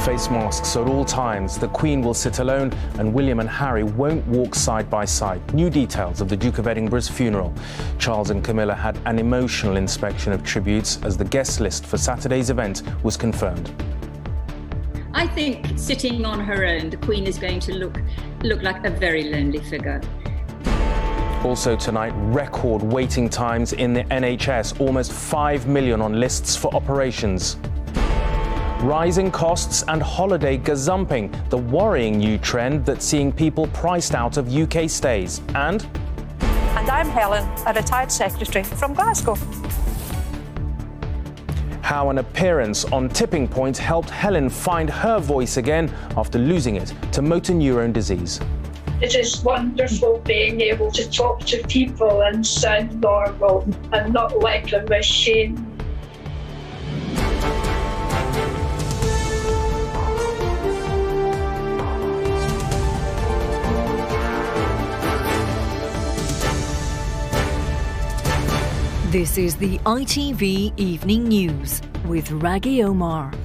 Face masks at all times. The Queen will sit alone and William and Harry won't walk side by side. New details of the Duke of Edinburgh's funeral. Charles and Camilla had an emotional inspection of tributes as the guest list for Saturday's event was confirmed. I think sitting on her own, the Queen is going to look like a very lonely figure. Also tonight, record waiting times in the NHS, almost 5 million on lists for operations. Rising costs and holiday gazumping, the worrying new trend that's seeing people priced out of UK stays. And I'm Helen, a retired secretary from Glasgow. How an appearance on Tipping Point helped Helen find her voice again after losing it to motor neurone disease. It is wonderful being able to talk to people and sound normal and not like a machine. This is the ITV Evening News with Rageh Omaar.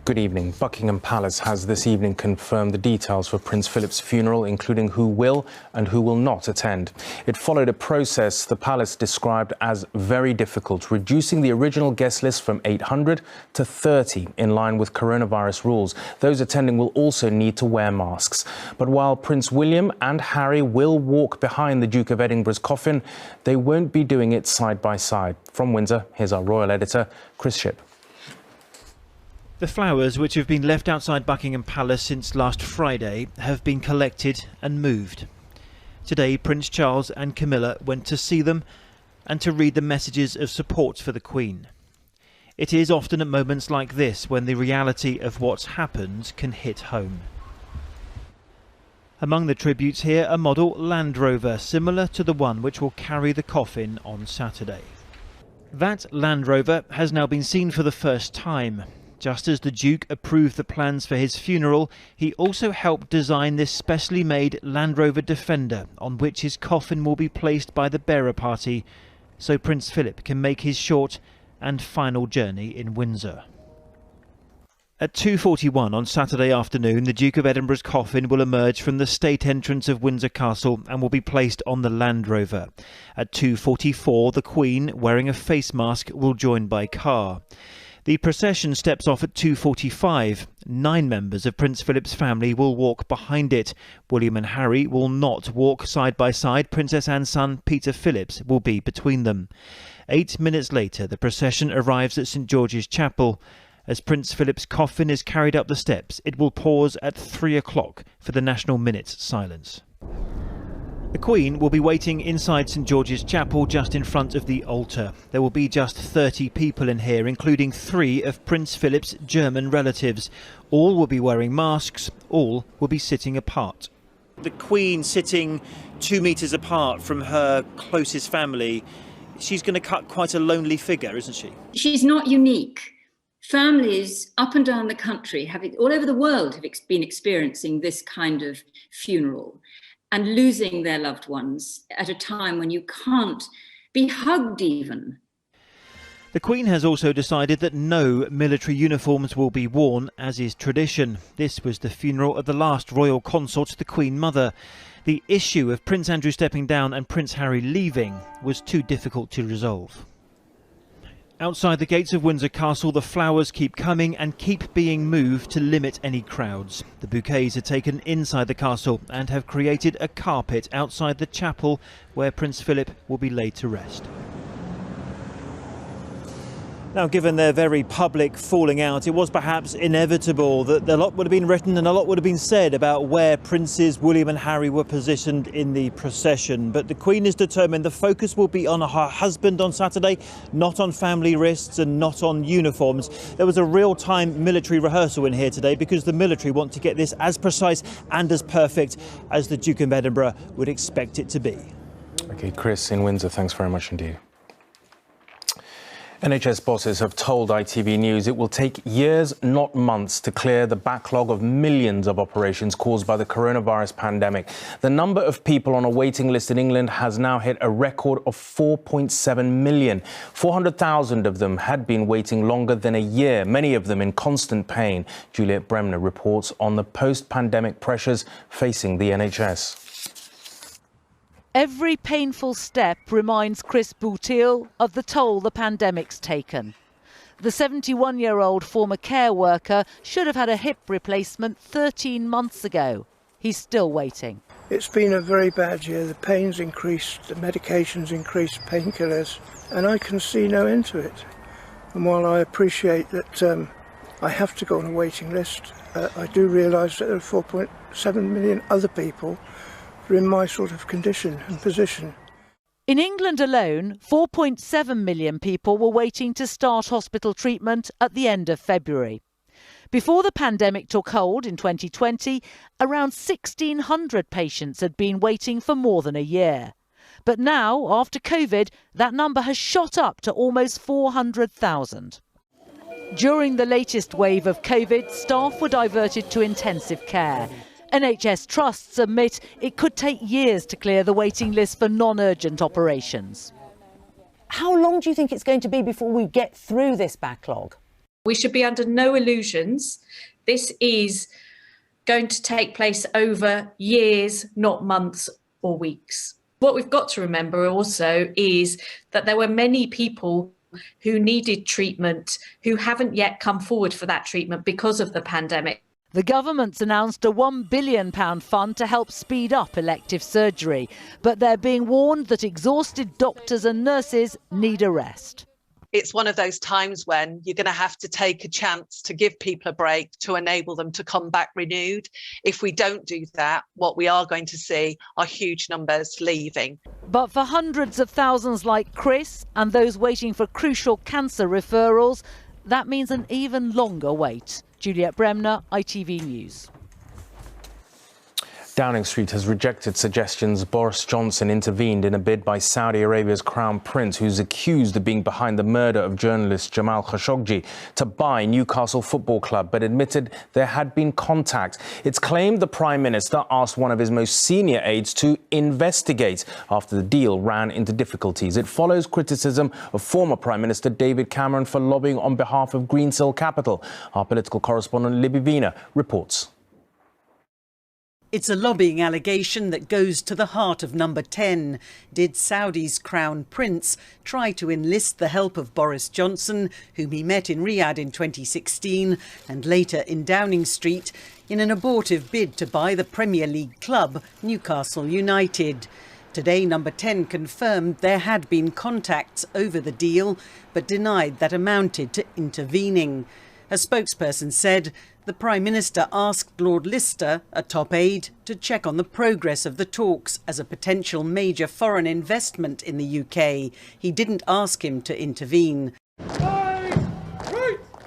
Good evening. Buckingham Palace has this evening confirmed the details for Prince Philip's funeral, including who will and who will not attend. It followed a process the palace described as very difficult, reducing the original guest list from 800 to 30 in line with coronavirus rules. Those attending will also need to wear masks. But while Prince William and Harry will walk behind the Duke of Edinburgh's coffin, they won't be doing it side by side. From Windsor, here's our royal editor, Chris Shipp. The flowers, which have been left outside Buckingham Palace since last Friday, have been collected and moved. Today, Prince Charles and Camilla went to see them and to read the messages of support for the Queen. It is often at moments like this when the reality of what's happened can hit home. Among the tributes here, a model Land Rover, similar to the one which will carry the coffin on Saturday. That Land Rover has now been seen for the first time. Just as the Duke approved the plans for his funeral, he also helped design this specially made Land Rover Defender, on which his coffin will be placed by the bearer party, so Prince Philip can make his short and final journey in Windsor. At 2:41 on Saturday afternoon, the Duke of Edinburgh's coffin will emerge from the state entrance of Windsor Castle and will be placed on the Land Rover. At 2:44, the Queen, wearing a face mask, will join by car. The procession steps off at 2:45. 9 members of Prince Philip's family will walk behind it. William and Harry will not walk side by side. Princess Anne's son, Peter Phillips, will be between them. 8 minutes later, the procession arrives at St George's Chapel. As Prince Philip's coffin is carried up the steps, it will pause at 3 o'clock for the national minute's silence. The Queen will be waiting inside St George's Chapel just in front of the altar. There will be just 30 people in here, including 3 of Prince Philip's German relatives. All will be wearing masks, all will be sitting apart. The Queen sitting 2 metres apart from her closest family, she's going to cut quite a lonely figure, isn't she? She's not unique. Families up and down the country, all over the world, have been experiencing this kind of funeral and losing their loved ones at a time when you can't be hugged even. The Queen has also decided that no military uniforms will be worn, as is tradition. This was the funeral of the last royal consort, the Queen Mother. The issue of Prince Andrew stepping down and Prince Harry leaving was too difficult to resolve. Outside the gates of Windsor Castle, the flowers keep coming and keep being moved to limit any crowds. The bouquets are taken inside the castle and have created a carpet outside the chapel where Prince Philip will be laid to rest. Now, given their very public falling out, it was perhaps inevitable that a lot would have been written and a lot would have been said about where Princes William and Harry were positioned in the procession. But the Queen is determined the focus will be on her husband on Saturday, not on family wrists and not on uniforms. There was a real-time military rehearsal in here today because the military want to get this as precise and as perfect as the Duke of Edinburgh would expect it to be. OK, Chris in Windsor, thanks very much indeed. NHS bosses have told ITV News it will take years, not months, to clear the backlog of millions of operations caused by the coronavirus pandemic. The number of people on a waiting list in England has now hit a record of 4.7 million. 400,000 of them had been waiting longer than a year, many of them in constant pain. Juliet Bremner reports on the post-pandemic pressures facing the NHS. Every painful step reminds Chris Boutil of the toll the pandemic's taken. The 71-year-old former care worker should have had a hip replacement 13 months ago. He's still waiting. It's been a very bad year. The pain's increased, the medication's increased, painkillers, and I can see no end to it. And while I appreciate that I have to go on a waiting list, I do realise that there are 4.7 million other people in my sort of condition and position. In England alone, 4.7 million people were waiting to start hospital treatment at the end of February. Before the pandemic took hold in 2020, around 1,600 patients had been waiting for more than a year. But now, after COVID, that number has shot up to almost 400,000. During the latest wave of COVID, staff were diverted to intensive care. NHS trusts admit it could take years to clear the waiting list for non-urgent operations. How long do you think it's going to be before we get through this backlog? We should be under no illusions. This is going to take place over years, not months or weeks. What we've got to remember also is that there were many people who needed treatment who haven't yet come forward for that treatment because of the pandemic. The government's announced a £1 billion fund to help speed up elective surgery, but they're being warned that exhausted doctors and nurses need a rest. It's one of those times when you're going to have to take a chance to give people a break to enable them to come back renewed. If we don't do that, what we are going to see are huge numbers leaving. But for hundreds of thousands like Chris and those waiting for crucial cancer referrals, that means an even longer wait. Juliet Bremner, ITV News. Downing Street has rejected suggestions Boris Johnson intervened in a bid by Saudi Arabia's Crown Prince, who's accused of being behind the murder of journalist Jamal Khashoggi, to buy Newcastle Football Club, but admitted there had been contact. It's claimed the Prime Minister asked one of his most senior aides to investigate after the deal ran into difficulties. It follows criticism of former Prime Minister David Cameron for lobbying on behalf of Greensill Capital. Our political correspondent Libby Vina reports. It's a lobbying allegation that goes to the heart of number 10. Did Saudi's Crown Prince try to enlist the help of Boris Johnson, whom he met in Riyadh in 2016 and later in Downing Street, in an abortive bid to buy the Premier League club, Newcastle United? Today, number 10 confirmed there had been contacts over the deal, but denied that amounted to intervening. A spokesperson said the Prime Minister asked Lord Lister, a top aide, to check on the progress of the talks as a potential major foreign investment in the UK. He didn't ask him to intervene.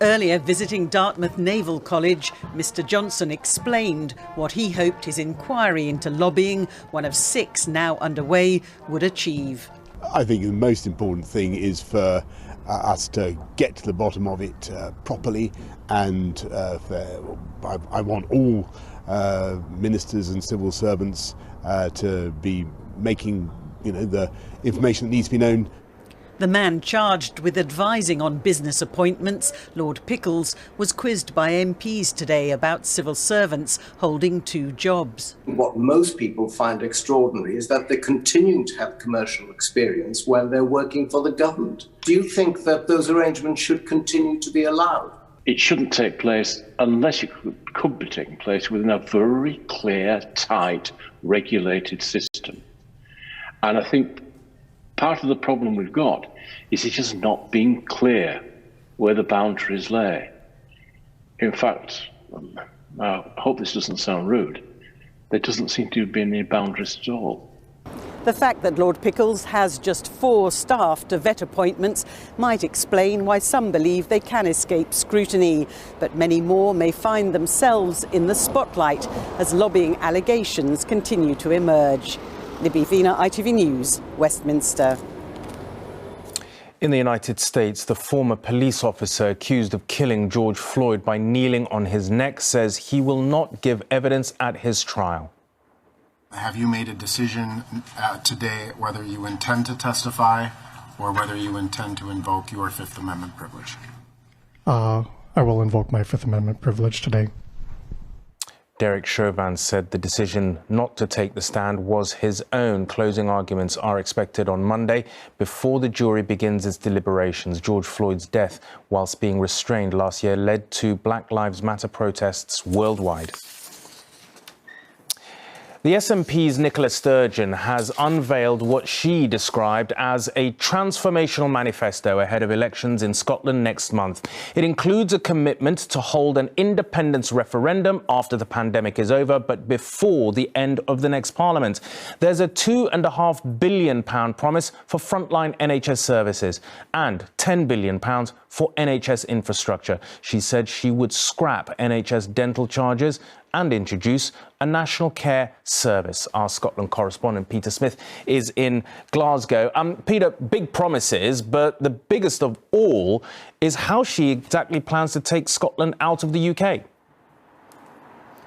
Earlier, visiting Dartmouth Naval College, Mr Johnson explained what he hoped his inquiry into lobbying, one of 6 now underway, would achieve. I think the most important thing is for us to get to the bottom of it properly, and I want all ministers and civil servants to be making, the information that needs to be known. The man charged with advising on business appointments, Lord Pickles, was quizzed by MPs today about civil servants holding 2 jobs. What most people find extraordinary is that they're continuing to have commercial experience when they're working for the government. Do you think that those arrangements should continue to be allowed? It shouldn't take place unless it could be taking place within a very clear, tight, regulated system. And I think part of the problem we've got is it just not being clear where the boundaries lay. In fact, I hope this doesn't sound rude, there doesn't seem to be any boundaries at all. The fact that Lord Pickles has just 4 staff to vet appointments might explain why some believe they can escape scrutiny, but many more may find themselves in the spotlight as lobbying allegations continue to emerge. Libby Vina, ITV News, Westminster. In the United States, the former police officer accused of killing George Floyd by kneeling on his neck says he will not give evidence at his trial. Have you made a decision today whether you intend to testify or whether you intend to invoke your Fifth Amendment privilege? I will invoke my Fifth Amendment privilege today. Derek Chauvin said the decision not to take the stand was his own. Closing arguments are expected on Monday before the jury begins its deliberations. George Floyd's death, whilst being restrained last year, led to Black Lives Matter protests worldwide. The SNP's Nicola Sturgeon has unveiled what she described as a transformational manifesto ahead of elections in Scotland next month. It includes a commitment to hold an independence referendum after the pandemic is over, but before the end of the next Parliament. There's a £2.5 billion promise for frontline NHS services and £10 billion for NHS infrastructure. She said she would scrap NHS dental charges and introduce a national care service. Our Scotland correspondent Peter Smith is in Glasgow. Peter, big promises, but the biggest of all is how she exactly plans to take Scotland out of the UK.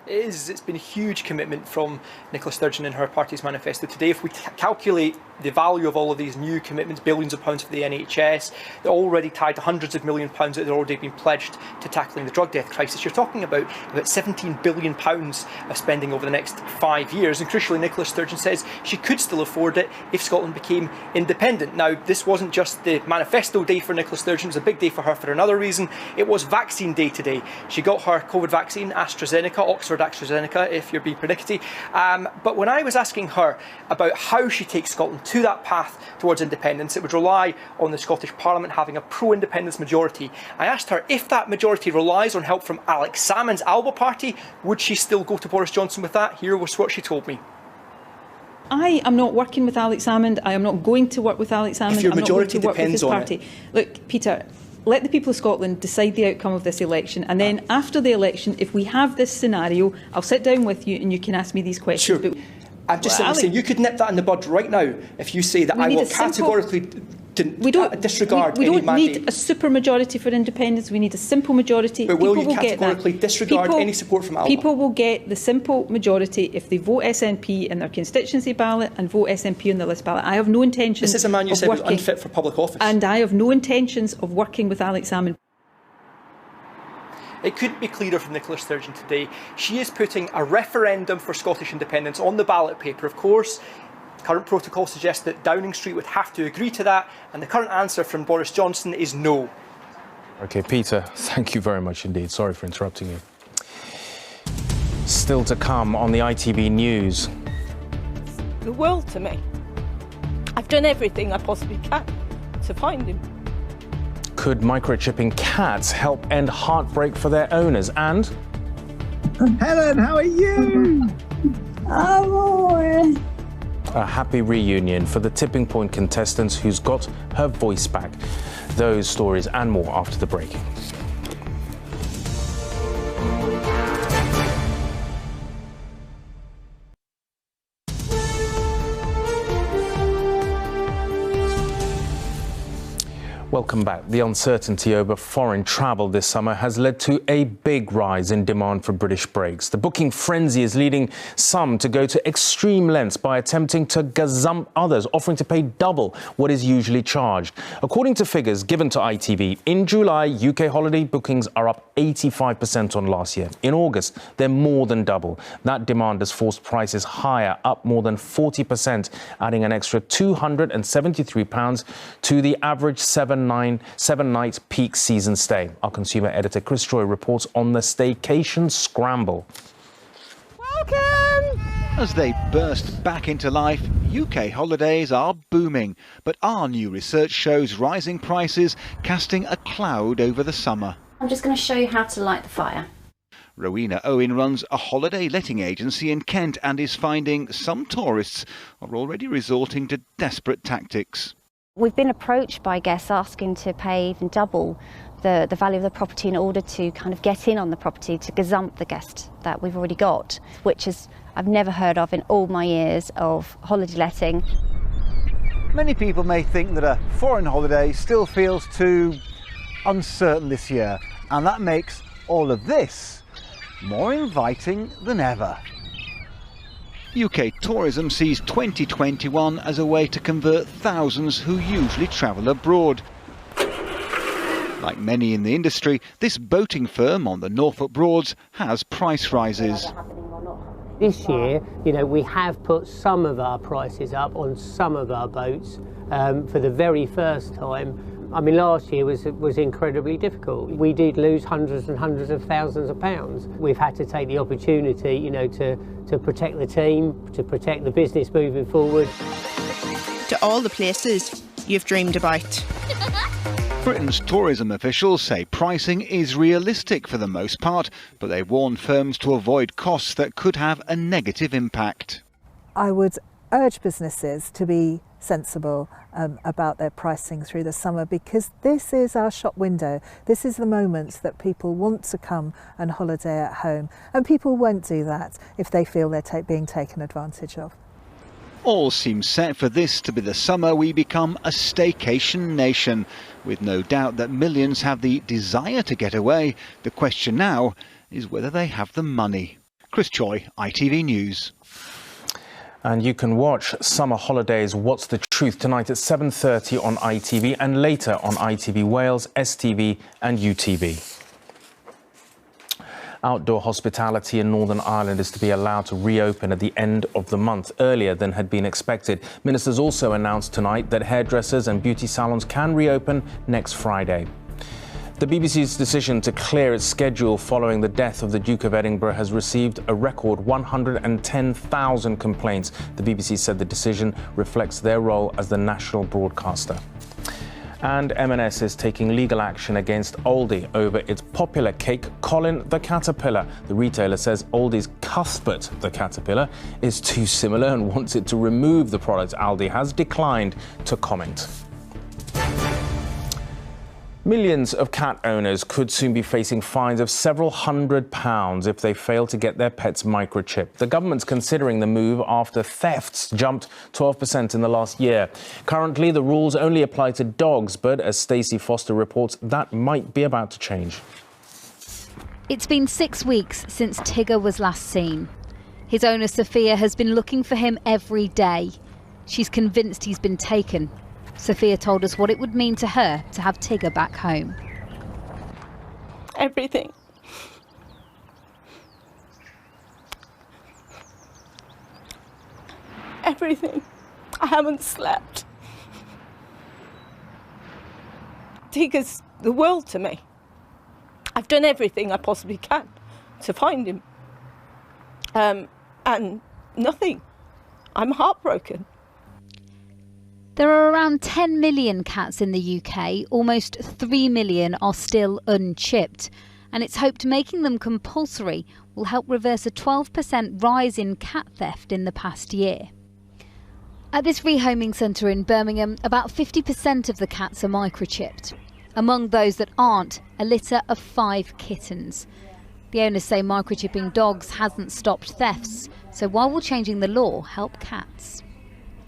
It's been a huge commitment from Nicola Sturgeon in her party's manifesto today. If we calculate the value of all of these new commitments, billions of pounds for the NHS, they're already tied to hundreds of million pounds that have already been pledged to tackling the drug death crisis. You're talking about £17 billion of spending over the next 5 years. And crucially, Nicola Sturgeon says she could still afford it if Scotland became independent. Now, this wasn't just the manifesto day for Nicola Sturgeon, it was a big day for her for another reason. It was vaccine day today. She got her COVID vaccine, AstraZeneca, Oxford AstraZeneca, if you're being pernickety. But when I was asking her about how she takes Scotland to that path towards independence, it would rely on the Scottish Parliament having a pro-independence majority. I asked her if that majority relies on help from Alex Salmond's Alba party, would she still go to Boris Johnson with that? Here was what she told me. I am not working with Alex Salmond. I am not going to work with Alex Salmond. If your I'm majority not going to work with depends his on party. Look, Peter, let the people of Scotland decide the outcome of this election, and then after the election, if we have this scenario, I'll sit down with you and you can ask me these questions. Sure. I'm just saying you could nip that in the bud right now if you say that I will categorically disregard any mandate. We don't need a supermajority for independence. We need a simple majority. But will you categorically disregard any support from Alba? People will get the simple majority if they vote SNP in their constituency ballot and vote SNP on the list ballot. I have no intentions. This is a man you said was unfit for public office. And I have no intentions of working with Alex Salmond. It couldn't be clearer from Nicola Sturgeon today. She is putting a referendum for Scottish independence on the ballot paper. Of course, current protocol suggests that Downing Street would have to agree to that, and the current answer from Boris Johnson is no. OK, Peter, thank you very much indeed. Sorry for interrupting you. Still to come on the ITV News. The world to me. I've done everything I possibly can to find him. Could microchipping cats help end heartbreak for their owners? And Helen, how are you? I'm all right. A happy reunion for the Tipping Point contestants who's got her voice back. Those stories and more after the break. Welcome back. The uncertainty over foreign travel this summer has led to a big rise in demand for British breaks. The booking frenzy is leading some to go to extreme lengths by attempting to gazump others, offering to pay double what is usually charged. According to figures given to ITV, in July, UK holiday bookings are up 85% on last year. In August, they're more than double. That demand has forced prices higher, up more than 40%, adding an extra £273 to the average seven-night peak season stay. Our consumer editor Chris Troy reports on the staycation scramble. Welcome! As they burst back into life, UK holidays are booming. But our new research shows rising prices casting a cloud over the summer. I'm just going to show you how to light the fire. Rowena Owen runs a holiday letting agency in Kent and is finding some tourists are already resorting to desperate tactics. We've been approached by guests asking to pay even double the value of the property in order to kind of get in on the property, to gazump the guest that we've already got, which is I've never heard of in all my years of holiday letting. Many people may think that a foreign holiday still feels too uncertain this year, and that makes all of this more inviting than ever. UK tourism sees 2021 as a way to convert thousands who usually travel abroad. Like many in the industry, this boating firm on the Norfolk Broads has price rises. This year, we have put some of our prices up on some of our boats for the very first time. I mean, last year was incredibly difficult. We did lose hundreds and hundreds of thousands of pounds. We've had to take the opportunity, to protect the team, to protect the business moving forward. To all the places you've dreamed about. Britain's tourism officials say pricing is realistic for the most part, but they warn firms to avoid costs that could have a negative impact. I would urge businesses to be sensible about their pricing through the summer, because this is our shop window. This is the moment that people want to come and holiday at home, and people won't do that if they feel they're being taken advantage of. All seems set for this to be the summer we become a staycation nation, with no doubt that millions have the desire to get away. The question now is whether they have the money. Chris Choi, ITV News. And you can watch Summer Holidays What's the Truth tonight at 7:30 on ITV and later on ITV Wales, STV and UTV. Outdoor hospitality in Northern Ireland is to be allowed to reopen at the end of the month, earlier than had been expected. Ministers also announced tonight that hairdressers and beauty salons can reopen next Friday. The BBC's decision to clear its schedule following the death of the Duke of Edinburgh has received a record 110,000 complaints. The BBC said the decision reflects their role as the national broadcaster. And M&S is taking legal action against Aldi over its popular cake, Colin the Caterpillar. The retailer says Aldi's Cuthbert the Caterpillar is too similar and wants it to remove the product. Aldi has declined to comment. Millions of cat owners could soon be facing fines of several £100s if they fail to get their pets microchipped. The government's considering the move after thefts jumped 12% in the last year. Currently, the rules only apply to dogs, but as Stacey Foster reports, that might be about to change. It's been 6 weeks since Tigger was last seen. His owner, Sophia, has been looking for him every day. She's convinced he's been taken. Sophia told us what it would mean to her to have Tigger back home. Everything. Everything. I haven't slept. Tigger's the world to me. I've done everything I possibly can to find him. And nothing. I'm heartbroken. There are around 10 million cats in the UK. Almost 3 million are still unchipped. And it's hoped making them compulsory will help reverse a 12% rise in cat theft in the past year. At this rehoming centre in Birmingham, about 50% of the cats are microchipped. Among those that aren't, a litter of 5 kittens. The owners say microchipping dogs hasn't stopped thefts. So why will changing the law help cats?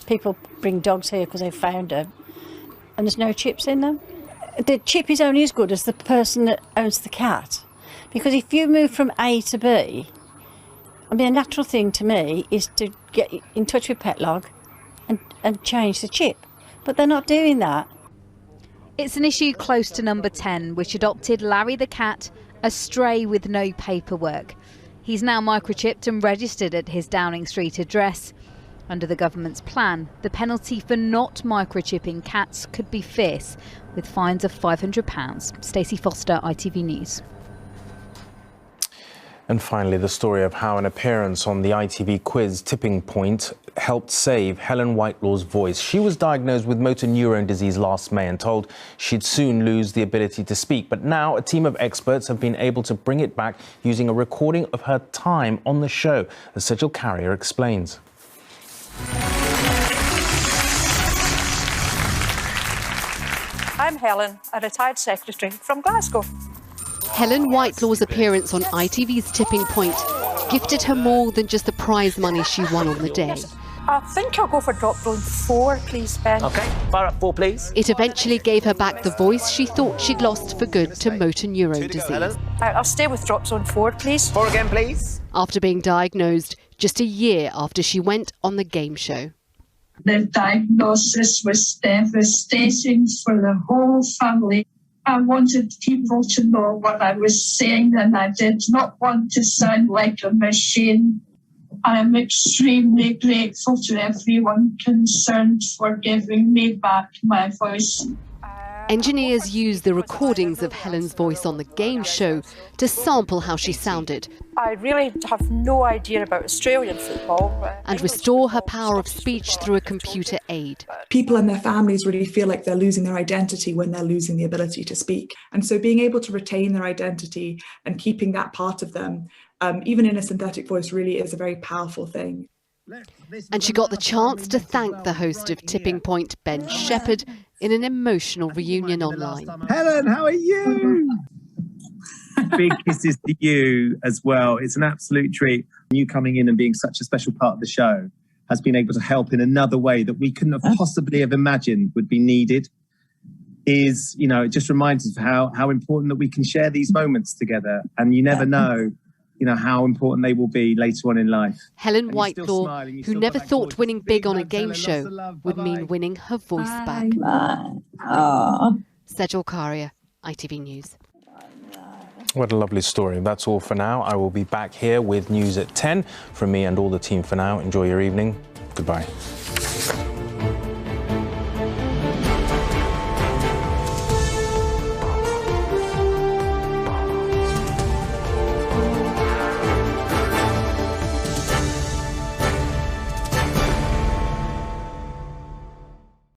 People bring dogs here because they've found them and there's no chips in them. The chip is only as good as the person that owns the cat. Because if you move from A to B, I mean, a natural thing to me is to get in touch with Petlog and change the chip. But they're not doing that. It's an issue close to number 10, which adopted Larry the cat, a stray with no paperwork. He's now microchipped and registered at his Downing Street address. Under the government's plan, the penalty for not microchipping cats could be fierce, with fines of £500. Stacey Foster, ITV News. And finally, the story of how an appearance on the ITV quiz Tipping Point helped save Helen Whitelaw's voice. She was diagnosed with motor neurone disease last May and told she'd soon lose the ability to speak. But now a team of experts have been able to bring it back using a recording of her time on the show, as Sejal Carrier explains. I'm Helen, a retired secretary from Glasgow. Helen Whitelaw's appearance on ITV's Tipping Point gifted her more than just the prize money she won on the day. I think I'll go for drop zone 4, please, Ben. OK, fire up 4, please. It eventually gave her back the voice she thought she'd lost for good to motor neurone disease. I'll stay with drop zone 4, please. 4 again, please. After being diagnosed just a year after she went on the game show. The diagnosis was devastating for the whole family. I wanted people to know what I was saying, and I did not want to sound like a machine. I am extremely grateful to everyone concerned for giving me back my voice. Engineers used the recordings of Helen's voice on the game show to sample how she sounded. I really have no idea about Australian football. And restore her power of speech through a computer aid. People and their families really feel like they're losing their identity when they're losing the ability to speak. And so being able to retain their identity and keeping that part of them, even in a synthetic voice, really is a very powerful thing. And she got the chance to thank the host of Tipping Point, Ben Shepherd, in an emotional reunion online. Helen, how are you? Big kisses to you as well. It's an absolute treat. You coming in and being such a special part of the show has been able to help in another way that we couldn't have possibly have imagined would be needed. Is, you know, it just reminds us of how important that we can share these moments together, and you never know, you know, how important they will be later on in life. Helen Whitelaw, who never thought winning big on a game show would mean winning her voice back. Sejal Karia, ITV News. What a lovely story. That's all for now. I will be back here with news at 10. From me and all the team for now, enjoy your evening. Goodbye.